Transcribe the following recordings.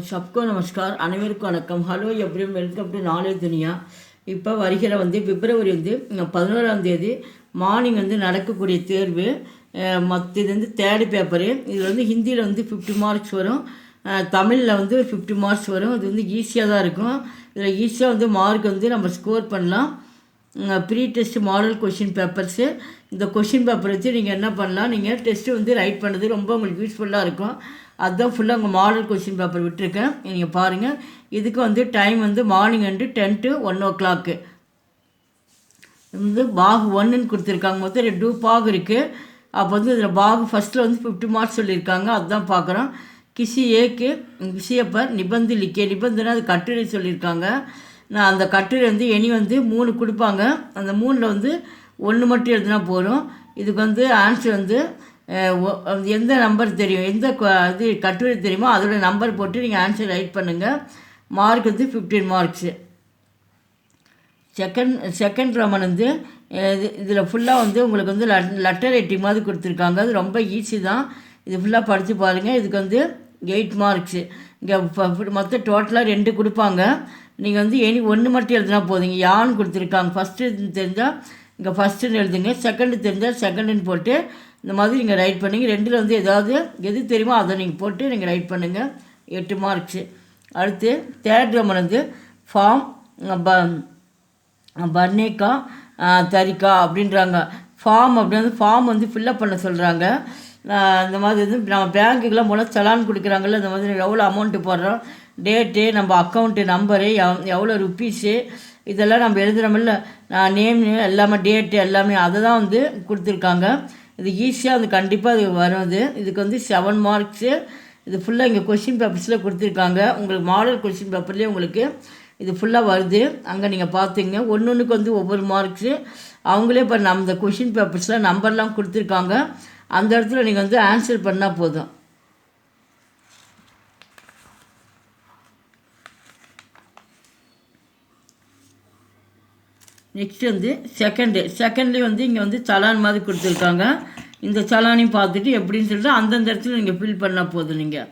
सबको नमस्कार அனைவருக்கும் வணக்கம். Hello everyone, welcome to Knowledge Duniya. இப்போ வருகிற பிப்ரவரி 11ஆம் தேதி மார்னிங் நடக்கக்கூடிய தேர்வு. இது தேர்டு பேப்பரு. இதில் ஹிந்தியில் 50 மார்க்ஸ் வரும், தமிழில் 50 மார்க்ஸ் வரும். இது ஈஸியாக தான் இருக்கும். இதில் ஈஸியாக மார்க் நம்ம ஸ்கோர் பண்ணலாம். Pre test model question papers. இந்த கொஷின் பேப்பர் வச்சு நீங்கள் என்ன பண்ணலாம், நீங்கள் டெஸ்ட்டு ரைட் பண்ணுறது ரொம்ப உங்களுக்கு யூஸ்ஃபுல்லாக இருக்கும். அதுதான் ஃபுல்லாக உங்கள் மாடல் கொஷின் பேப்பர் விட்டுருக்கேன், நீங்கள் பாருங்கள். இதுக்கு டைம் மார்னிங் 10 to 1 o'clock. பாகு 1ன்னு கொடுத்துருக்காங்க. மொத்தம் 2 பாகு இருக்குது. அப்போ இதில் பாகு ஃபஸ்ட்டில் 50 மார்க்ஸ் சொல்லியிருக்காங்க, அதுதான் பார்க்குறோம். கிசி ஏக்கு விஷய பர் நிபந்து லிக்கே. நிபந்தனை அது கட்டுரை சொல்லியிருக்காங்க. நான் அந்த கட்டுரை எனி 3 கொடுப்பாங்க. அந்த 3ல் 1 மட்டும் எழுதுனா போகிறோம். இதுக்கு ஆன்சர் எந்த நம்பர் தெரியும், எந்த இது கட்டுரை தெரியுமோ அதோடய நம்பர் போட்டு நீங்கள் ஆன்சர் ரைட் பண்ணுங்கள். Mark 15 marks. செகண்ட் ரோமன் இதில் ஃபுல்லாக உங்களுக்கு லெட்டர் ரைட்டிங் மாதிரி கொடுத்துருக்காங்க. அது ரொம்ப ஈஸி தான். இது ஃபுல்லாக படித்து பாருங்கள். இதுக்கு 8 மார்க்ஸு. இங்கே மொத்தம் டோட்டலாக 2 கொடுப்பாங்க. நீங்கள் எனி 1 மட்டும் எழுதுனா போதுங்க. யான்னு கொடுத்துருக்காங்க. ஃபஸ்ட்டு தெரிஞ்சால் இங்கே ஃபஸ்ட்டுன்னு எழுதுங்க, செகண்டு தெரிஞ்சால் செகண்டுன்னு போட்டு இந்த மாதிரி நீங்கள் ரைட் பண்ணிங்க. 2ல் ஏதாவது எது தெரியுமோ அதை நீங்கள் போட்டு நீங்கள் ரைட் பண்ணுங்கள். 8 மார்க்ஸு. அடுத்து தேர்ட் ரோமன் ஃபார்ம் பர்னேக்கா தரிக்கா அப்படின்றாங்க. ஃபார்ம் ஃபார்ம் ஃபில்லப் பண்ண சொல்கிறாங்க. இந்த மாதிரி நம்ம பேங்க்குக்கெலாம் போனால் சலான் கொடுக்குறாங்கல்ல, இந்த மாதிரி எவ்வளோ அமௌண்ட்டு போடுறோம், டேட்டு, நம்ம அக்கௌண்ட்டு நம்பரு, எவ்வளோ ருப்பீஸு, இதெல்லாம் நம்ம எழுதுகிறோமில்ல, நேம் எல்லாமே டேட்டு எல்லாமே அதை தான் கொடுத்துருக்காங்க. இது ஈஸியாக கண்டிப்பாக அது வரும். இதுக்கு 7 மார்க்ஸு. இது ஃபுல்லாக இங்கே கொஷின் பேப்பர்ஸில் கொடுத்துருக்காங்க. உங்களுக்கு மாடல் கொஷின் பேப்பர்லேயே உங்களுக்கு இது ஃபுல்லாக வருது. அங்கே நீங்கள் பார்த்துங்க. ஒன்றுக்கு ஒவ்வொரு மார்க்ஸு. அவங்களே இப்போ நம்ம இந்த கொஷின் பேப்பர்ஸில் நம்பர்லாம் கொடுத்துருக்காங்க. அந்த இடத்துல நீங்கள் ஆன்சர் பண்ணால் போதும். நெக்ஸ்ட்டு செகண்ட்லேயும் இங்கே சலான் மாதிரி கொடுத்துருக்காங்க. இந்த சலானையும் பார்த்துட்டு எப்படின்னு சொல்லிட்டு அந்தந்த இடத்துல நீங்கள் ஃபில் பண்ணால் போதும். நீங்கள்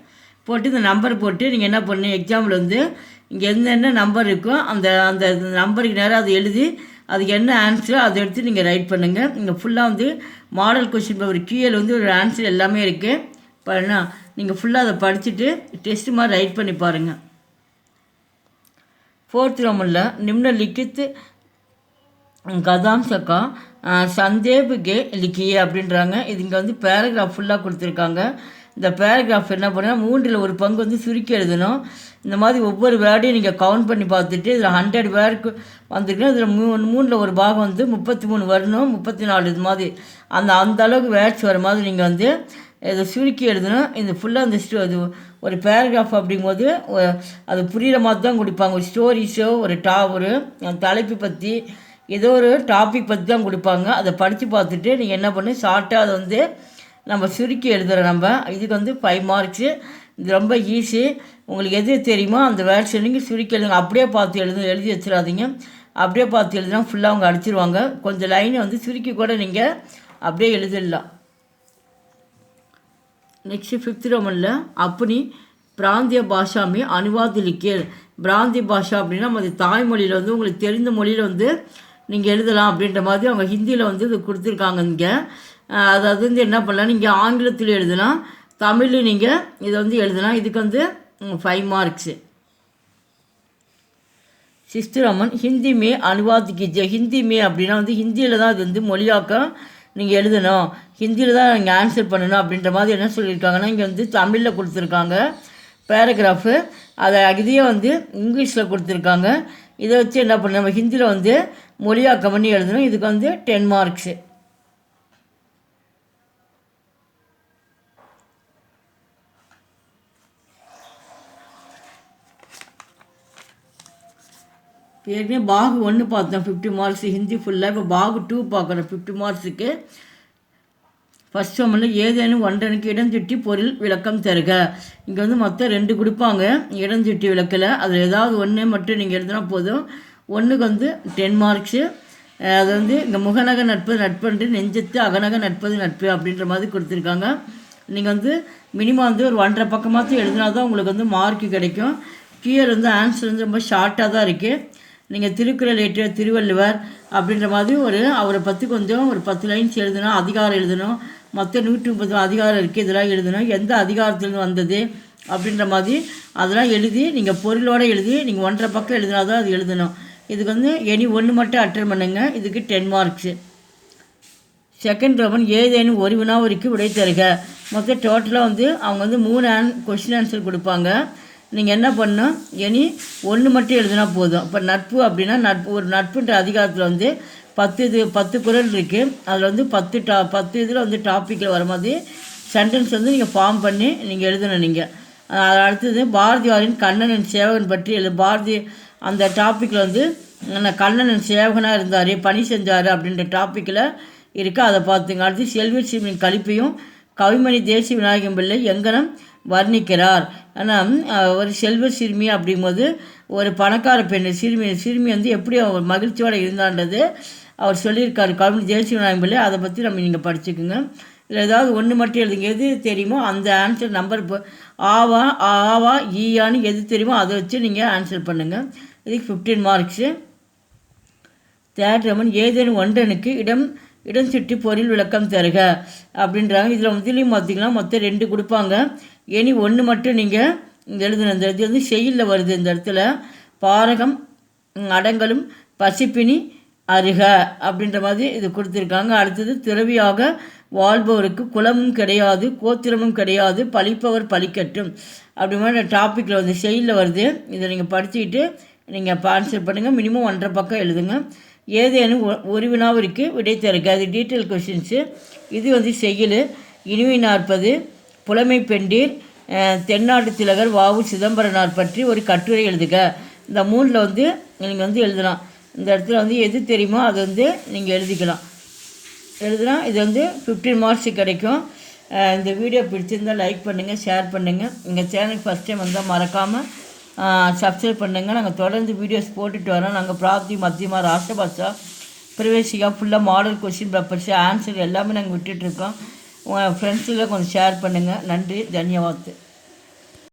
போட்டு இந்த நம்பர் போட்டு நீங்கள் என்ன பண்ணணும், எக்ஸாம்பிள் இங்கே என்னென்ன நம்பர் இருக்கோ அந்த அந்த நம்பருக்கு நேராக அதை எழுதி அதுக்கு என்ன ஆன்சரோ அதை எடுத்து நீங்கள் ரைட் பண்ணுங்கள். இங்கே ஃபுல்லாக மாடல் கொஷின் பேப்பர் கியூஎல் ஒரு ஆன்சர் எல்லாமே இருக்குது. இப்போ நீங்கள் ஃபுல்லாக அதை படிச்சுட்டு டெஸ்ட் மாதிரி ரைட் பண்ணி பாருங்கள். 4th ரோமனில் நிம்ன லிக்கித்து கதாம்சக்கா சந்தேபுகே லிக்கியே அப்படின்றாங்க. இது இங்கே பேராகிராஃப் ஃபுல்லாக கொடுத்துருக்காங்க. இந்த பேராகிராஃப் என்ன பண்ணால் 3ல் 1 பங்கு சுருக்கி எழுதணும். இந்த மாதிரி ஒவ்வொரு வேர்டையும் நீங்கள் கவுண்ட் பண்ணி பார்த்துட்டு இதில் 100 வேர்டுக்கு வந்துருக்குன்னா இதில் 3ல் 1 பாகம் 33 வரணும், 34 இது மாதிரி அந்த அளவுக்கு வேர்ட்ஸ் வர மாதிரி நீங்கள் இதை சுருக்கி எழுதணும். இது ஃபுல்லாக அது ஒரு பேராகிராஃப் அப்படிங்கும்போது அது புரிகிற மாதிரி தான் கொடுப்பாங்க. ஒரு ஸ்டோரிஸோ ஒரு தலைப்பு பற்றி ஏதோ ஒரு டாபிக் பற்றி தான் கொடுப்பாங்க. அதை படித்து பார்த்துட்டு நீங்கள் என்ன பண்ணு, ஷார்ட்டாக அதை நம்ம சுருக்கி எழுதுகிறோம். நம்ம இதுக்கு 5 மார்க்ஸு. இது ரொம்ப ஈஸி. உங்களுக்கு எது தெரியுமோ அந்த வேர்ட்ஸ் நீங்கள் சுருக்கி எழுதுங்க. அப்படியே பார்த்து எழுதி வச்சிடாதீங்க. அப்படியே பார்த்து எழுதுனா ஃபுல்லாக அவங்க அடிச்சிருவாங்க. கொஞ்சம் லைனை சுருக்கி கூட நீங்கள் அப்படியே எழுதிடலாம். நெக்ஸ்ட்டு 5th ரோமனில் அப்படி பிராந்திய பாஷாமே அனுவாதிலிக்கே. பிராந்திய பாஷா அப்படின்னா நம்ம தாய்மொழியில் உங்களுக்கு தெரிந்த மொழியில் நீங்கள் எழுதலாம் அப்படின்ற மாதிரி அவங்க ஹிந்தியில் இது கொடுத்துருக்காங்க. இங்கே அதாவது என்ன பண்ணலாம், நீங்கள் ஆங்கிலத்தில் எழுதலாம், தமிழில் நீங்கள் இதை எழுதலாம். இதுக்கு 5 மார்க்ஸு. 6th ரோமன் ஹிந்தி மே அனுவாதிக்கிஜே. ஹிந்தி மே அப்படின்னா ஹிந்தியில் தான் இது மொழியாக்கம் நீங்கள் எழுதணும், ஹிந்தியில் தான் நீங்கள் ஆன்சர் பண்ணணும் அப்படின்ற மாதிரி என்ன சொல்லியிருக்காங்கன்னா இங்கே தமிழில் கொடுத்துருக்காங்க பேராகிராஃபு. அதை இதையே இங்கிலீஷில் கொடுத்துருக்காங்க. இதை வச்சு என்ன பண்ண நம்ம ஹிந்தியில் மொழியாக்கம் பண்ணி எழுதணும். இதுக்கு 10 மார்க்ஸு. ஏற்கனவே பாகு 1 பார்த்தோம் 50 மார்க்ஸ் ஹிந்தி ஃபுல்லாக. இப்போ பாகு 2 பார்க்குறோம் 50 மார்க்ஸுக்கு. ஃபஸ்ட் ரோமனில் ஏதேனும் ஒன்றனுக்கு இடஞ்சுட்டி பொருள் விளக்கம் தருக. இங்கே மொத்தம் 2 கொடுப்பாங்க இடஞ்சுட்டி விளக்கில். அதில் ஏதாவது 1 மட்டும் நீங்கள் எழுதினா போதும். 1க்கு 10 மார்க்ஸு. அது இங்கே முகநக நட்பது நட்பன்று நெஞ்சத்து அகநக நட்பது நட்பு அப்படின்ற மாதிரி கொடுத்துருக்காங்க. நீங்கள் வந்து மினிமம் வந்து ஒரு 1.5 பக்கமாச்சும் எழுதினா தான் உங்களுக்கு வந்து மார்க்கு கிடைக்கும். கீழே வந்து ஆன்சர் வந்து ரொம்ப ஷார்ட்டாக தான் இருக்குது. நீங்கள் திருக்குறள் ஏற்ற திருவள்ளுவர் அப்படின்ற மாதிரி அவரை பற்றி கொஞ்சம் ஒரு 10 லைன்ஸ் எழுதணும், அதிகாரம் எழுதணும். மொத்தம் 130 அதிகாரம் இருக்குது, இதெல்லாம் எழுதணும். எந்த அதிகாரத்துலேருந்து வந்தது அப்படின்ற மாதிரி அதெல்லாம் எழுதி நீங்கள் பொருளோடு எழுதி நீங்கள் 1.5 பக்கம் எழுதினா தான் அது எழுதணும். இதுக்கு வந்து எனி ஒன்று மட்டும் அட்டெண்ட் பண்ணுங்க. இதுக்கு 10 மார்க்ஸு. செகண்ட் ரோமன் ஏதேனும் ஒரு வினாவிற்கு விடை தருக. மொத்தம் டோட்டலாக வந்து அவங்க வந்து 3 கொஸ்டின் ஆன்சர் கொடுப்பாங்க. நீங்கள் என்ன பண்ணணும், எனி ஒன்று மட்டும் எழுதினா போதும். இப்போ நட்பு அப்படின்னா ஒரு நட்புன்ற அதிகாரத்தில் வந்து 10 குறள் இருக்குது. அதில் வந்து 10 இதில் வந்து டாப்பிக்கில் வர மாதிரி சென்டென்ஸ் வந்து நீங்கள் ஃபார்ம் பண்ணி நீங்கள் எழுதணும். நீங்கள் அடுத்தது பாரதியாரின் கண்ணனின் சேவகன் பற்றி பாரதி அந்த டாப்பிக்கில் வந்து கண்ணனின் சேவகனாக இருந்தார், பணி செஞ்சார் அப்படின்ற டாப்பிக்கில் இருக்குது, அதை பார்த்துங்க. அடுத்து செல்வி சிறுமியின் கழிப்பையும் கவிமணி தேசிய விநாயகம் பிள்ளை எங்கனம் வர்ணிக்கிறார். ஆனால் ஒரு செல்வ சிறுமி அப்படிங்கும்போது ஒரு பணக்கார பெண் சிறுமி வந்து எப்படி அவர் மகிழ்ச்சியோடு இருந்தான்றது அவர் சொல்லியிருக்காரு கவிமணி தேசிய விநாயகம் பிள்ளை. அதை பற்றி நீங்கள் படிச்சுக்குங்க. இல்லை ஏதாவது ஒன்று மட்டும் எழுதுங்க. எது தெரியுமோ அந்த ஆன்சர் நம்பர் இப்போ ஆவா ஈயான்னு எது தெரியுமோ அதை வச்சு நீங்கள் ஆன்சர் பண்ணுங்கள். இதுக்கு 15 மார்க்ஸு. தேர்ட் ரமன் ஏதேனும் ஒன்றனுக்கு இடம் சுற்றி பொருள் விளக்கம் தருக அப்படின்றாங்க. இதில் முதலையும் பார்த்திங்கன்னா மொத்தம் 2 கொடுப்பாங்க. எனி ஒன்று மட்டும் நீங்கள் எழுதணும். இந்த இது வந்து செய்யுளில் வருது. இந்த இடத்துல பாரகம் அடங்கலும் பசிப்பினி அருக அப்படின்ற மாதிரி இது கொடுத்துருக்காங்க. அடுத்தது துறவியாக வாழ்பவருக்கு குலமும் கிடையாது, கோத்திரமும் கிடையாது, பழிப்பவர் பழிக்கட்டும் அப்படி மாதிரி டாப்பிக்கில் வந்து செய்யுளில் வருது. இதை நீங்கள் படிச்சுக்கிட்டு நீங்கள் ஆன்சர் பண்ணுங்கள். மினிமம் 1.5 பக்கம் எழுதுங்க. ஏதேனும் ஒரு வினாவிற்கு விடை தருக. அது டீட்டெயில் கொஷின்ஸு. இது வந்து செய்யுள். இனிமை நாற்பது, புலமை பெண்டீர், தென்னாட்டு திலகர் வாவு சிதம்பரனார் பற்றி ஒரு கட்டுரை எழுதுக. இந்த 3ல் வந்து நீங்கள் வந்து எழுதலாம். இந்த இடத்துல வந்து எது தெரியுமோ அது வந்து நீங்கள் எழுதிக்கலாம். எழுதுனா இது வந்து 15 மார்க்ஸ் கிடைக்கும். இந்த வீடியோ பிடிச்சிருந்தால் லைக் பண்ணுங்கள், ஷேர் பண்ணுங்கள். எங்கள் சேனலுக்கு ஃபஸ்ட் டைம் வந்தால் மறக்காமல் சப்ஸ்கிரைப் பண்ணுங்கள். நாங்கள் தொடர்ந்து வீடியோஸ் போட்டுட்டு வரோம். நாங்கள் பிராப்தி மத்தியமா ராஷ்டிரபாஷா பிரவேசிகா ஃபுல்லாக மாடல் கொஸ்டின் பேப்பர்ஸு ஆன்சர் எல்லாமே நாங்கள் விட்டுட்ருக்கோம். உங்கள் ஃப்ரெண்ட்ஸில் கொஞ்சம் ஷேர் பண்ணுங்கள். நன்றி, தன்யவாத்.